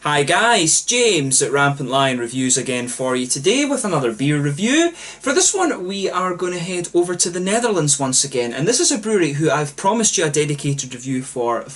Hi guys, James at RampantLionReviews again for you today with another beer review. For this one we are going to head over to the Netherlands once again, and this is a brewery who I've promised you a dedicated review for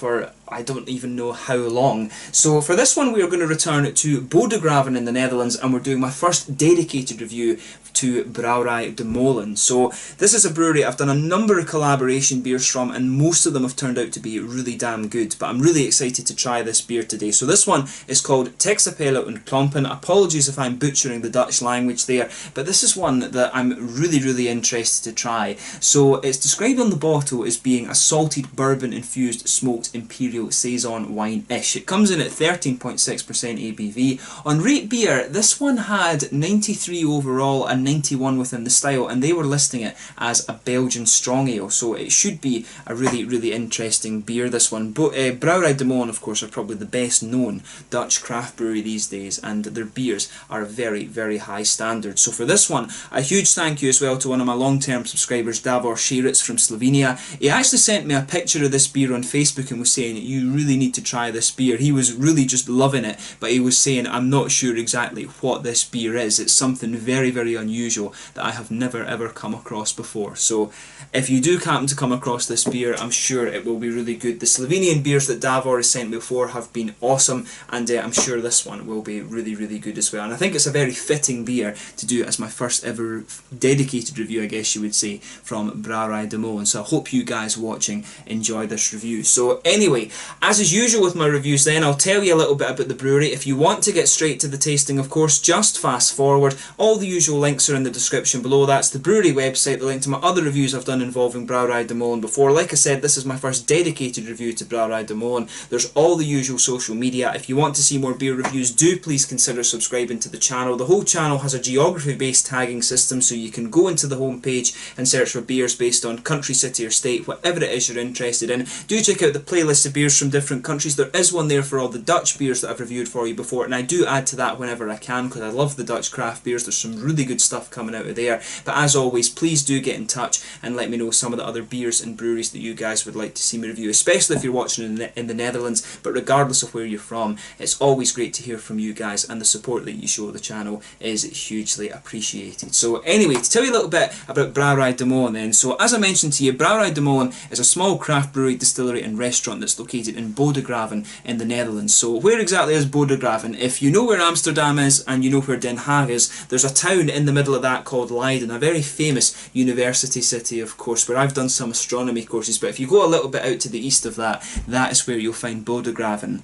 I don't even know how long. So for this one we are going to return to Bodegraven in the Netherlands, and we're doing my first dedicated review to Brouwerij de Molen. So this is a brewery I've done a number of collaboration beers from, and most of them have turned out to be really damn good, but I'm really excited to try this beer today. So this one is called Txapela Klompen. Apologies if I'm butchering the Dutch language there, but this is one that I'm really interested to try. So it's described on the bottle as being a salted bourbon infused smoked Imperial Saison wine-ish. It comes in at 13.6% ABV. On Rate Beer, this one had 93 overall and 91 within the style, and they were listing it as a Belgian strong ale, so it should be a really interesting beer, this one. Brouwerij de Molen, of course, are probably the best known Dutch craft brewery these days, and their beers are very high standard. So for this one, a huge thank you as well to one of my long-term subscribers, Davor Šeric from Slovenia. He actually sent me a picture of this beer on Facebook and was saying, you really need to try this beer. He was really just loving it, but he was saying, I'm not sure exactly what this beer is. It's something very unusual that I have never ever come across before. So if you do happen to come across this beer, I'm sure it will be really good. The Slovenian beers that Davor has sent me before have been awesome, and I'm sure this one will be really good as well. And I think it's a very fitting beer to do as my first ever dedicated review, I guess you would say, from Brouwerij de Molen. So I hope you guys watching enjoy this review. So anyway, as is usual with my reviews then, I'll tell you a little bit about the brewery. If you want to get straight to the tasting, of course, just fast forward. All the usual links are in the description below. That's the brewery website, the link to my other reviews I've done involving Brouwerij de Molen before. Like I said, this is my first dedicated review to Brouwerij de Molen. There's all the usual social media. If you want to see more beer reviews, do please consider subscribing to the channel. The whole channel has a geography-based tagging system, so you can go into the homepage and search for beers based on country, city or state, whatever it is you're interested in. Do check out the playlist of beers from different countries. There is one there for all the Dutch beers that I've reviewed for you before, and I do add to that whenever I can because I love the Dutch craft beers. There's some really good stuff coming out of there. But as always, please do get in touch and let me know some of the other beers and breweries that you guys would like to see me review, especially if you're watching in the Netherlands. But regardless of where you're from, it's always great to hear from you guys, and the support that you show the channel is hugely appreciated. So anyway, to tell you a little bit about Brouwerij de Molen then. So as I mentioned to you, Brouwerij de Molen is a small craft brewery, distillery and restaurant that's located in Bodegraven in the Netherlands. So where exactly is Bodegraven? If you know where Amsterdam is and you know where Den Haag is, there's a town in the middle of that called Leiden, a very famous university city, of course, where I've done some astronomy courses. But if you go a little bit out to the east of that, that is where you'll find Bodegraven.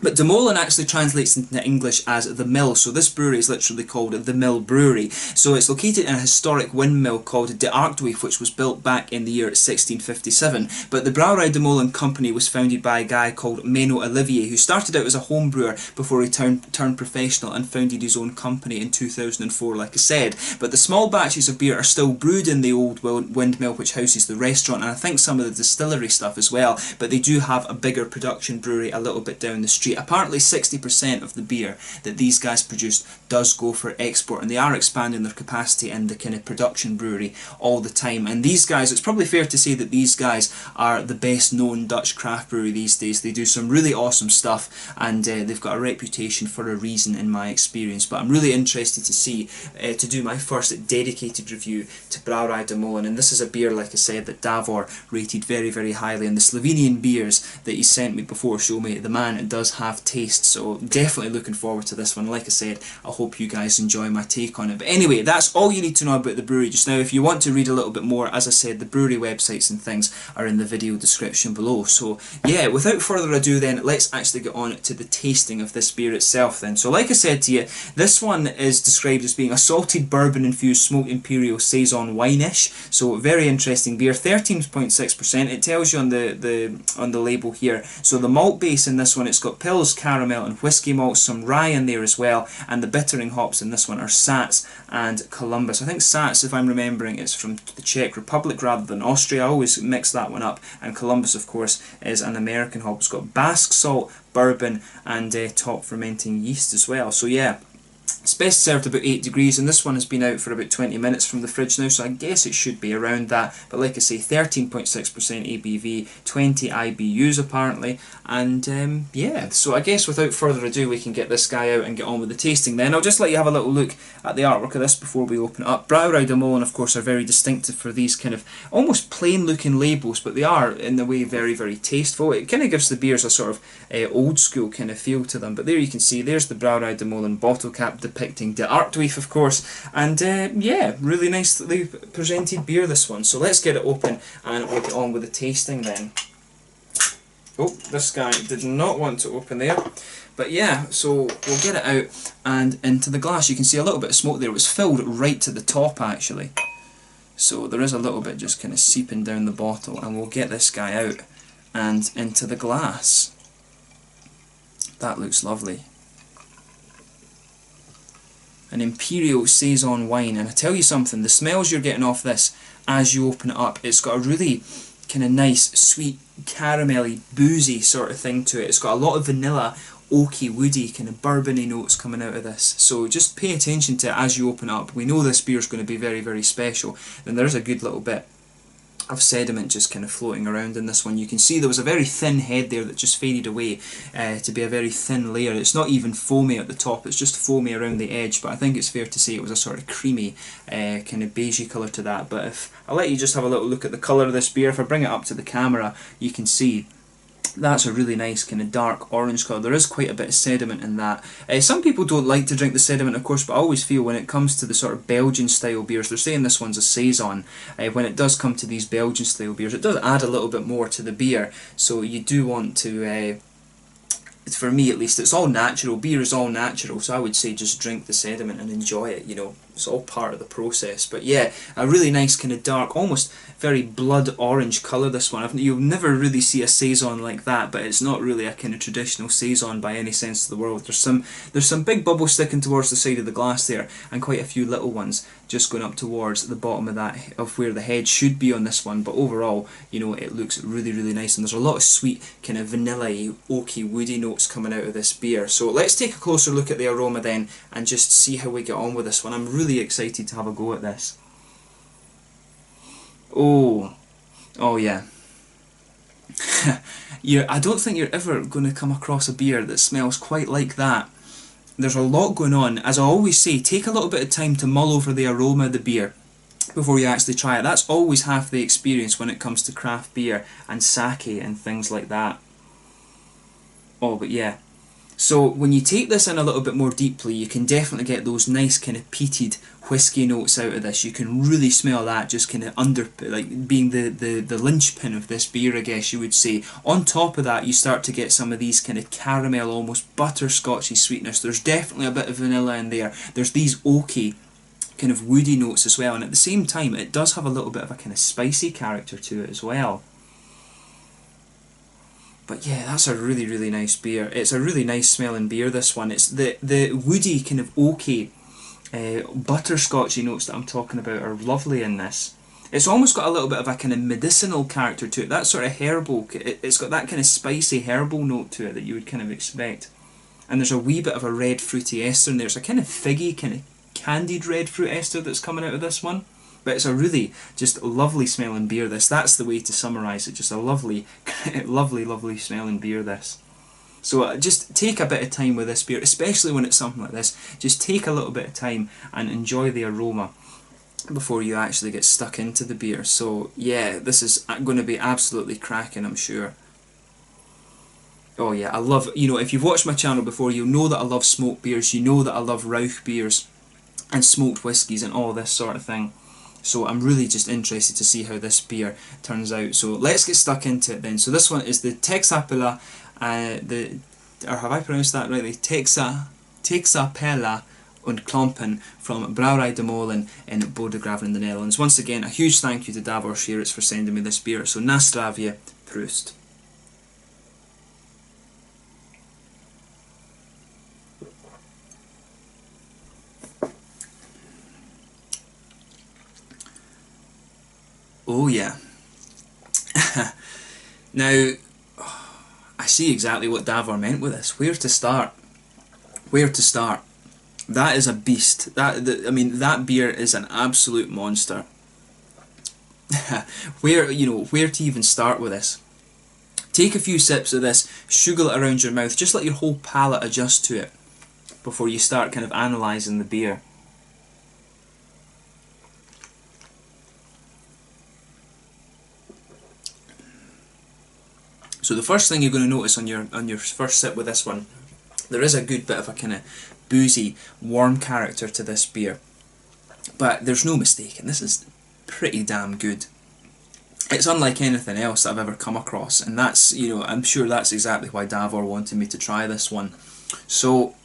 But De Molen actually translates into English as the mill, so this brewery is literally called the Mill Brewery. So it's located in a historic windmill called De Arctweef, which was built back in the year 1657. But the Brouwerij de Molen company was founded by a guy called Menno Olivier, who started out as a home brewer before he turned professional and founded his own company in 2004, like I said. But the small batches of beer are still brewed in the old windmill, which houses the restaurant, and I think some of the distillery stuff as well. But they do have a bigger production brewery a little bit down the street. Apparently 60% of the beer that these guys produce does go for export, and they are expanding their capacity in the kind of production brewery all the time. And these guys, it's probably fair to say that these guys are the best known Dutch craft brewery these days. They do some really awesome stuff, and they've got a reputation for a reason in my experience. But I'm really interested to see, to do my first dedicated review to Brouwerij de Molen, and this is a beer, like I said, that Davor rated very highly, and the Slovenian beers that he sent me before show me the man does have taste. So definitely looking forward to this one. Like I said, I hope you guys enjoy my take on it. But anyway, that's all you need to know about the brewery just now. If you want to read a little bit more, as I said, the brewery websites and things are in the video description below. So yeah, without further ado then, let's actually get on to the tasting of this beer itself then. So like I said to you, this one is described as being a salted bourbon infused smoked Imperial Saison wine-ish. So very interesting beer, 13.6%. It tells you on the label here. So the malt base in this one, it's got Pils, caramel and whiskey malt, some rye in there as well, and the bittering hops in this one are Sats and Columbus. I think Sats, if I'm remembering, is from the Czech Republic rather than Austria. I always mix that one up. And Columbus, of course, is an American hop. It's got Basque salt, bourbon and top fermenting yeast as well. So yeah, it's best served about 8 degrees, and this one has been out for about 20 minutes from the fridge now, so I guess it should be around that. But like I say, 13.6% ABV, 20 IBUs apparently, and yeah, so I guess without further ado we can get this guy out and get on with the tasting then. I'll just let you have a little look at the artwork of this before we open it up. Brouwerij de Molen, of course, are very distinctive for these kind of almost plain looking labels, but they are in a way very, very tasteful. It kind of gives the beers a sort of old school kind of feel to them. But there you can see, there's the Brouwerij de Molen bottle cap depicting De Artweef, of course, and yeah, really nicely presented beer, this one. So let's get it open and we'll get on with the tasting then. Oh, this guy did not want to open there. But yeah, so we'll get it out and into the glass. You can see a little bit of smoke there. It was filled right to the top actually. So there is a little bit just kind of seeping down the bottle, and we'll get this guy out and into the glass. That looks lovely. An Imperial Saison wine, and I tell you something, the smells you're getting off this as you open it up, it's got a really kind of nice, sweet, caramelly, boozy sort of thing to it. It's got a lot of vanilla, oaky, woody, kind of bourbony notes coming out of this. So just pay attention to it as you open it up. We know this beer is going to be very, very special. And there's a good little bit of sediment just kind of floating around in this one. You can see there was a very thin head there that just faded away to be a very thin layer. It's not even foamy at the top, it's just foamy around the edge, but I think it's fair to say it was a sort of creamy kind of beigey colour to that. But if I'll let you just have a little look at the colour of this beer, if I bring it up to the camera, you can see that's a really nice kind of dark orange colour. There is quite a bit of sediment in that. Some people don't like to drink the sediment, of course, but I always feel when it comes to the sort of Belgian style beers, they're saying this one's a Saison, when it does come to these Belgian style beers, it does add a little bit more to the beer, so you do want to, for me at least, it's all natural, beer is all natural, so I would say just drink the sediment and enjoy it, you know, it's all part of the process. But yeah, a really nice kind of dark, almost very blood orange colour, this one. You'll never really see a Saison like that, but it's not really a kind of traditional Saison by any sense of the word. There's some big bubbles sticking towards the side of the glass there, and quite a few little ones just going up towards the bottom of that, of where the head should be on this one. But overall, you know, it looks really, really nice, and there's a lot of sweet kind of vanilla-y, oaky, woody notes coming out of this beer. So let's take a closer look at the aroma then and just see how we get on with this one. I'm really excited to have a go at this. Oh yeah. I don't think you're ever going to come across a beer that smells quite like that. There's a lot going on. As I always say, take a little bit of time to mull over the aroma of the beer before you actually try it. That's always half the experience when it comes to craft beer and sake and things like that. Oh, but yeah. So when you take this in a little bit more deeply, you can definitely get those nice kind of peated whiskey notes out of this. You can really smell that just kind of like being the linchpin of this beer, I guess you would say. On top of that, you start to get some of these kind of caramel, almost butterscotchy sweetness. There's definitely a bit of vanilla in there. There's these oaky kind of woody notes as well, and at the same time it does have a little bit of a kind of spicy character to it as well. But yeah, that's a really, really nice beer. It's a really nice smelling beer, this one. It's the woody kind of oaky butterscotchy notes that I'm talking about are lovely in this. It's almost got a little bit of a kind of medicinal character to it. That sort of herbal, it's got that kind of spicy herbal note to it that you would kind of expect. And there's a wee bit of a red fruity ester in there. It's a kind of figgy, kind of candied red fruit ester that's coming out of this one. But it's a really just lovely smelling beer, this. That's the way to summarise it. Just a lovely, lovely, lovely smelling beer, this. So just take a bit of time with this beer, especially when it's something like this. Just take a little bit of time and enjoy the aroma before you actually get stuck into the beer. So yeah, this is going to be absolutely cracking, I'm sure. Oh yeah, I love, you know, if you've watched my channel before, you'll know that I love smoked beers, you know that I love Rauch beers and smoked whiskies and all this sort of thing. So I'm really just interested to see how this beer turns out. So let's get stuck into it then. So this one is the Txapela, or have I pronounced that rightly? Txapela Klompen from Brouwerij de Molen in Bodegraven in the Netherlands. Once again, a huge thank you to Davor Shearitz for sending me this beer. So Nastravje, Proest. Oh yeah. Now, I see exactly what Davor meant with this. Where to start? Where to start? That is a beast. I mean, that beer is an absolute monster. Where to even start with this? Take a few sips of this, sugar it around your mouth, just let your whole palate adjust to it before you start kind of analysing the beer. So the first thing you're going to notice on your first sip with this one, there is a good bit of a kind of boozy, warm character to this beer. But there's no mistaking, this is pretty damn good. It's unlike anything else that I've ever come across, and that's, I'm sure that's exactly why Davor wanted me to try this one. So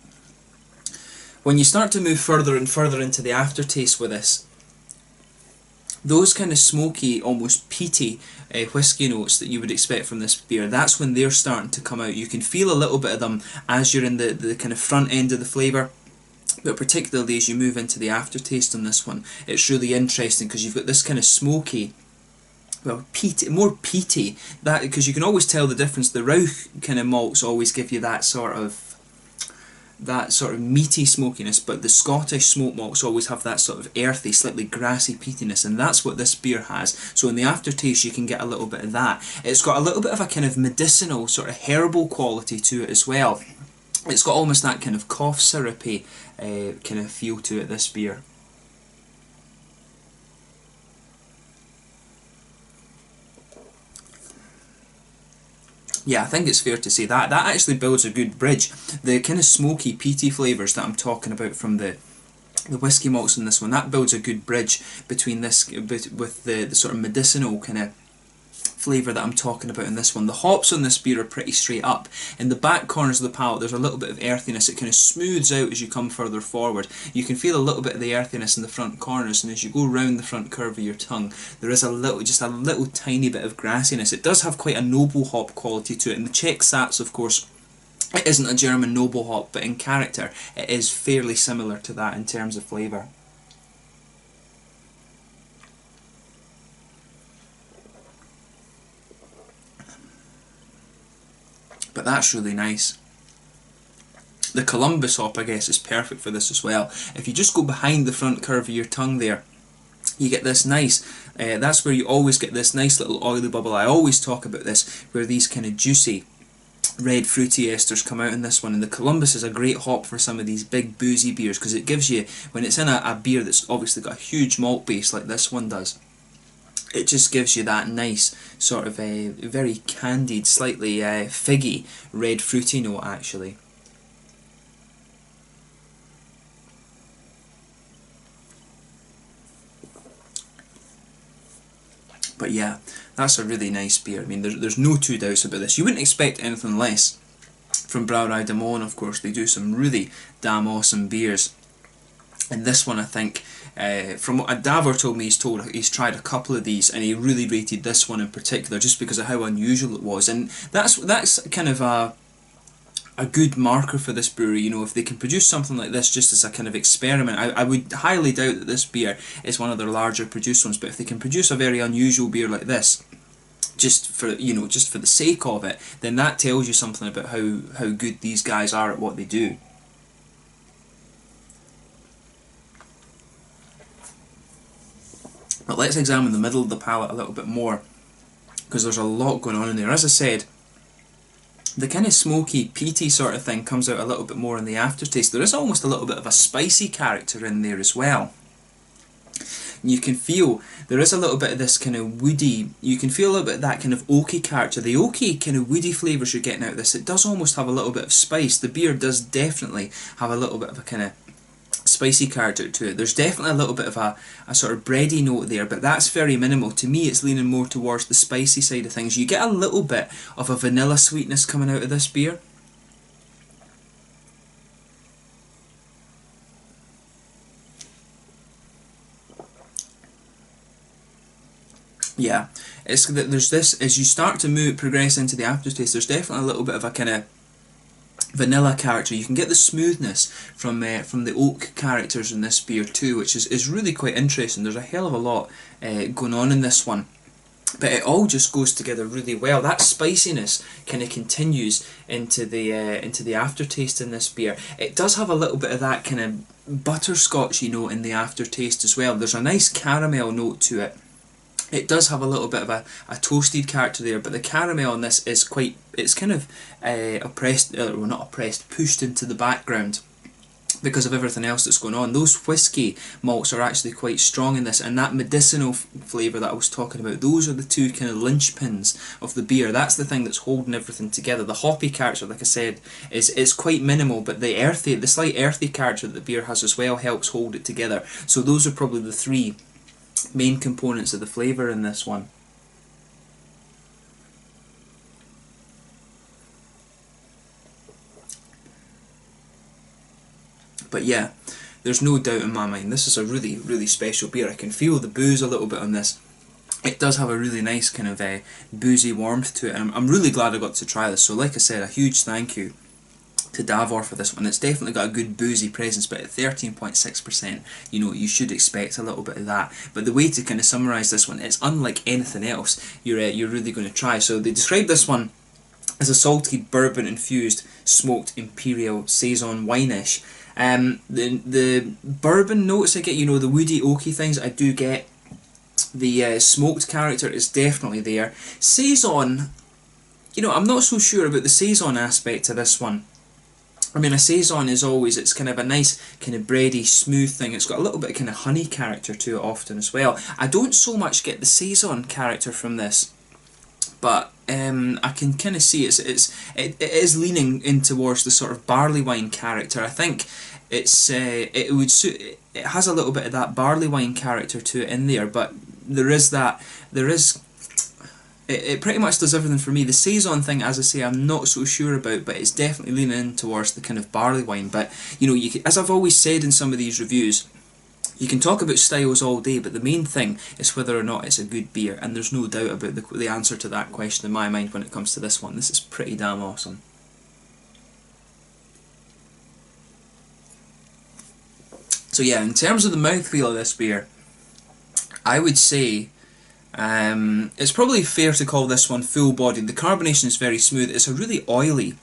when you start to move further and further into the aftertaste with this, those kind of smoky, almost peaty whisky notes that you would expect from this beer, that's when they're starting to come out. You can feel a little bit of them as you're in the kind of front end of the flavour, but particularly as you move into the aftertaste on this one, it's really interesting because you've got this kind of smoky, well, peaty, more peaty, that, because you can always tell the difference. The Rauch kind of malts always give you that sort of meaty smokiness, but the Scottish smoke malts always have that sort of earthy, slightly grassy peatiness, and that's what this beer has. So in the aftertaste you can get a little bit of that. It's got a little bit of a kind of medicinal, sort of herbal quality to it as well. It's got almost that kind of cough syrupy kind of feel to it, this beer. Yeah, I think it's fair to say that actually builds a good bridge. The kind of smoky, peaty flavours that I'm talking about from the whisky malts in this one, that builds a good bridge between this, with the sort of medicinal kind of flavour that I'm talking about in this one. The hops on this beer are pretty straight up. In the back corners of the palate there's a little bit of earthiness. It kind of smooths out as you come further forward. You can feel a little bit of the earthiness in the front corners, and as you go round the front curve of your tongue there is just a little tiny bit of grassiness. It does have quite a noble hop quality to it, and the Czech Saaz, of course, it isn't a German noble hop, but in character it is fairly similar to that in terms of flavour. But that's really nice. The Columbus hop, I guess, is perfect for this as well. If you just go behind the front curve of your tongue there, you get this nice, that's where you always get this nice little oily bubble. I always talk about this, where these kind of juicy red fruity esters come out in this one, and the Columbus is a great hop for some of these big boozy beers, because it gives you, when it's in a beer that's obviously got a huge malt base like this one does, it just gives you that nice sort of a very candied, slightly figgy red fruity note actually. But yeah, that's a really nice beer. I mean, there's no two doubts about this. You wouldn't expect anything less from Brouwerij de Molen, of course. They do some really damn awesome beers. And this one, I think, from what Davor told me, he's tried a couple of these, and he really rated this one in particular just because of how unusual it was. And that's kind of a good marker for this brewery. You know, if they can produce something like this just as a kind of experiment, I would highly doubt that this beer is one of their larger produced ones, but if they can produce a very unusual beer like this, just for the sake of it, then that tells you something about how good these guys are at what they do. But let's examine the middle of the palate a little bit more, because there's a lot going on in there. As I said, the kind of smoky, peaty sort of thing comes out a little bit more in the aftertaste. There is almost a little bit of a spicy character in there as well. And you can feel there is a little bit of this kind of woody, you can feel a little bit of that kind of oaky character. The oaky kind of woody flavours you're getting out of this, it does almost have a little bit of spice. The beer does definitely have a little bit of a kind of spicy character to it. There's definitely a little bit of a sort of bready note there, but that's very minimal. To me, it's leaning more towards the spicy side of things. You get a little bit of a vanilla sweetness coming out of this beer. Yeah, it's that there's this, as you start to progress into the aftertaste, there's definitely a little bit of a kind of vanilla character. You can get the smoothness from the oak characters in this beer too, which is really quite interesting. There's a hell of a lot going on in this one. but it all just goes together really well. That spiciness kind of continues into the aftertaste in this beer. It does have a little bit of that kind of butterscotchy note in the aftertaste as well. There's a nice caramel note to it. It does have a little bit of a toasted character there, but the caramel on this is quite, it's kind of well, not oppressed, pushed into the background because of everything else that's going on. Those whiskey malts are actually quite strong in this, and that medicinal flavour that I was talking about, those are the two kind of linchpins of the beer. That's the thing that's holding everything together. The hoppy character, like I said, is quite minimal, but the slight earthy character that the beer has as well helps hold it together. So those are probably the three main components of the flavour in this one. But yeah, there's no doubt in my mind, this is a really, really special beer. I can feel the booze a little bit on this. It does have a really nice kind of boozy warmth to it, and I'm really glad I got to try this. So like I said, a huge thank you to Davor for this one. It's definitely got a good boozy presence, but at 13.6%, you know, you should expect a little bit of that. But the way to kind of summarise this one, it's unlike anything else you're really going to try. So they describe this one as a salty bourbon infused smoked Imperial Saison wine-ish. The bourbon notes I get, you know, the woody oaky things I do get. The smoked character is definitely there. Saison, you know, I'm not so sure about the Saison aspect to this one. I mean, a Saison is always, it's kind of a nice, kind of bready, smooth thing. It's got a little bit of kind of honey character to it often as well. I don't so much get the Saison character from this, but I can kind of see it is leaning in towards the sort of barley wine character. I think it would suit. It has a little bit of that barley wine character to it in there, but it pretty much does everything for me. The Saison thing, as I say, I'm not so sure about, but it's definitely leaning in towards the kind of barley wine. But you know, as I've always said in some of these reviews, you can talk about styles all day, but the main thing is whether or not it's a good beer, and there's no doubt about the answer to that question in my mind when it comes to this one. This is pretty damn awesome. So yeah, in terms of the mouthfeel of this beer, I would say it's probably fair to call this one full-bodied. The carbonation is very smooth. It's a really oily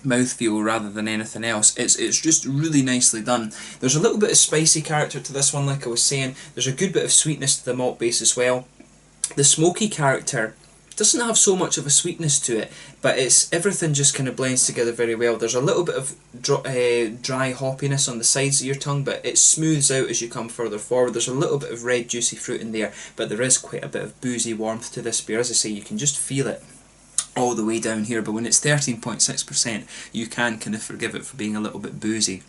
mouthfeel rather than anything else. It's just really nicely done. There's a little bit of spicy character to this one, like I was saying. There's a good bit of sweetness to the malt base as well. The smoky character doesn't have so much of a sweetness to it, but everything just kind of blends together very well. There's a little bit of dry hoppiness on the sides of your tongue, but it smooths out as you come further forward. There's a little bit of red juicy fruit in there, but there is quite a bit of boozy warmth to this beer. As I say, you can just feel it all the way down here, but when it's 13.6%, you can kind of forgive it for being a little bit boozy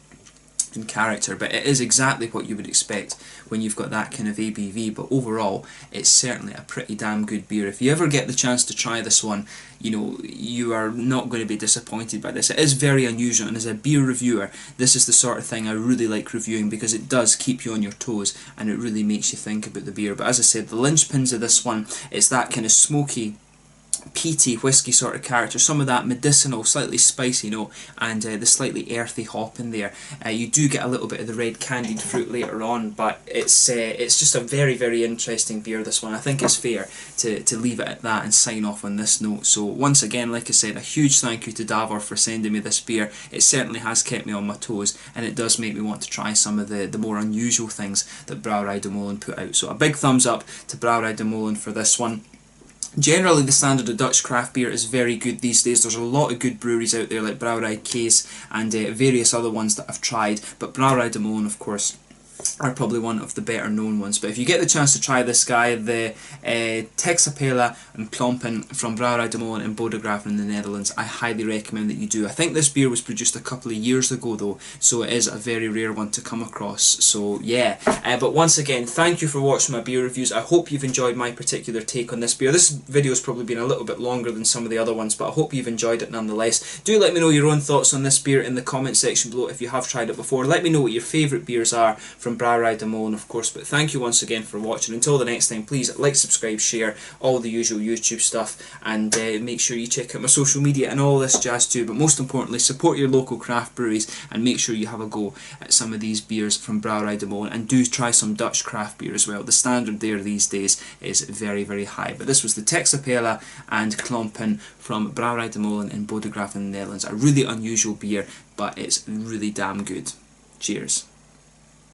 in character, but it is exactly what you would expect when you've got that kind of ABV. But overall, it's certainly a pretty damn good beer. If you ever get the chance to try this one, you know, you are not going to be disappointed by this. It is very unusual, and as a beer reviewer, this is the sort of thing I really like reviewing, because it does keep you on your toes and it really makes you think about the beer. But as I said, the linchpins of this one, it's that kind of smoky, peaty whiskey sort of character, some of that medicinal, slightly spicy note, and the slightly earthy hop in there. You do get a little bit of the red candied fruit later on, but it's just a very, very interesting beer, this one. I think it's fair to leave it at that and sign off on this note. So once again, like I said, a huge thank you to Davor for sending me this beer. It certainly has kept me on my toes, and it does make me want to try some of the more unusual things that Brouwerij de Molen put out. So a big thumbs up to Brouwerij de Molen for this one. Generally, the standard of Dutch craft beer is very good these days. There's a lot of good breweries out there like Brouwerij Kees and various other ones that I've tried, but Brouwerij de Molen, of course, are probably one of the better known ones. But if you get the chance to try this guy, the Txapela Klompen from Brouwerij de Molen in Bodegraven in the Netherlands, I highly recommend that you do. I think this beer was produced a couple of years ago though, so it is a very rare one to come across. So yeah, but once again, thank you for watching my beer reviews. I hope you've enjoyed my particular take on this beer. This video has probably been a little bit longer than some of the other ones, but I hope you've enjoyed it nonetheless. Do let me know your own thoughts on this beer in the comment section below if you have tried it before. Let me know what your favourite beers are from Brouwerij Brouwerij de Molen, of course. But thank you once again for watching. Until the next time, please like, subscribe, share, all the usual YouTube stuff, and make sure you check out my social media and all this jazz too. But most importantly, support your local craft breweries and make sure you have a go at some of these beers from Brouwerij de Molen, and do try some Dutch craft beer as well. The standard there these days is very, very high. But this was the Txapela and Klompen from Brouwerij de Molen in Bodegraven in the Netherlands. A really unusual beer, but it's really damn good. Cheers.